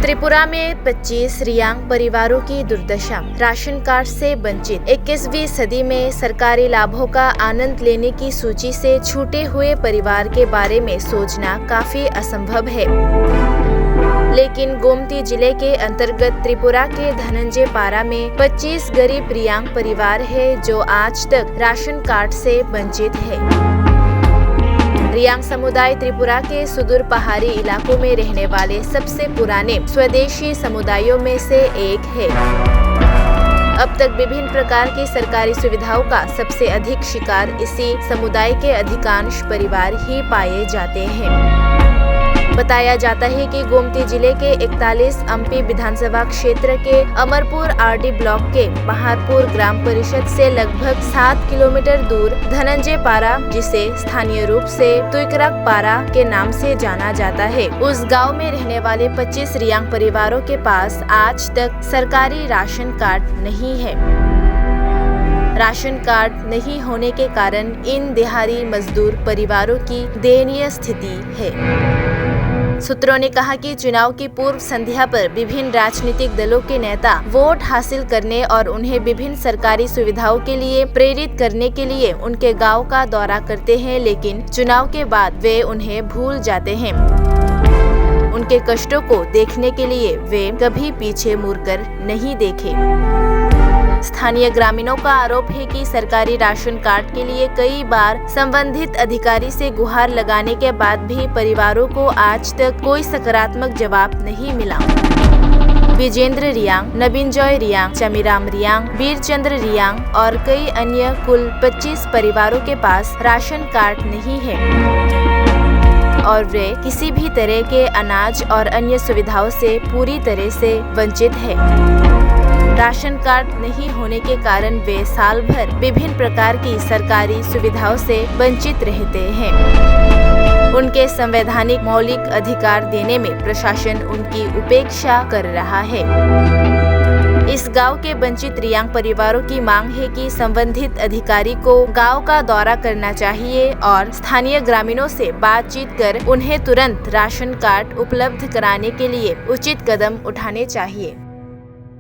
त्रिपुरा में 25 रियांग परिवारों की दुर्दशा, राशन कार्ड से वंचित। 21वीं सदी में सरकारी लाभों का आनंद लेने की सूची से छूटे हुए परिवार के बारे में सोचना काफी असंभव है। लेकिन गोमती जिले के अंतर्गत त्रिपुरा के धनंजय पारा में 25 गरीब रियांग परिवार है जो आज तक राशन कार्ड से वंचित है। रियांग समुदाय त्रिपुरा के सुदूर पहाड़ी इलाकों में रहने वाले सबसे पुराने स्वदेशी समुदायों में से एक है। अब तक विभिन्न प्रकार की सरकारी सुविधाओं का सबसे अधिक शिकार इसी समुदाय के अधिकांश परिवार ही पाए जाते हैं। बताया जाता है कि गोमती जिले के 41 अम्पी विधानसभा क्षेत्र के अमरपुर आरडी ब्लॉक के बहारपुर ग्राम परिषद से लगभग 7 किलोमीटर दूर धनंजय पारा, जिसे स्थानीय रूप से तुइकराक पारा के नाम से जाना जाता है, उस गांव में रहने वाले 25 रियांग परिवारों के पास आज तक सरकारी राशन कार्ड नहीं है। राशन कार्ड नहीं होने के कारण इन दिहाड़ी मजदूर परिवारों की दयनीय स्थिति है। सूत्रों ने कहा कि चुनाव की पूर्व संध्या पर विभिन्न राजनीतिक दलों के नेता वोट हासिल करने और उन्हें विभिन्न सरकारी सुविधाओं के लिए प्रेरित करने के लिए उनके गांव का दौरा करते हैं, लेकिन चुनाव के बाद वे उन्हें भूल जाते हैं। उनके कष्टों को देखने के लिए वे कभी पीछे मुड़कर नहीं देखे। स्थानीय ग्रामीणों का आरोप है कि सरकारी राशन कार्ड के लिए कई बार संबंधित अधिकारी से गुहार लगाने के बाद भी परिवारों को आज तक कोई सकारात्मक जवाब नहीं मिला। विजेंद्र रियांग, नवीनजॉय रियांग, चमीराम रियांग, वीरचंद्र रियांग और कई अन्य कुल 25 परिवारों के पास राशन कार्ड नहीं है और वे किसी भी तरह के अनाज और अन्य सुविधाओं से पूरी तरह से वंचित है। राशन कार्ड नहीं होने के कारण वे साल भर विभिन्न प्रकार की सरकारी सुविधाओं से वंचित रहते हैं। उनके संवैधानिक मौलिक अधिकार देने में प्रशासन उनकी उपेक्षा कर रहा है। इस गांव के वंचित रियांग परिवारों की मांग है कि संबंधित अधिकारी को गांव का दौरा करना चाहिए और स्थानीय ग्रामीणों से बातचीत कर उन्हें तुरंत राशन कार्ड उपलब्ध कराने के लिए उचित कदम उठाने चाहिए।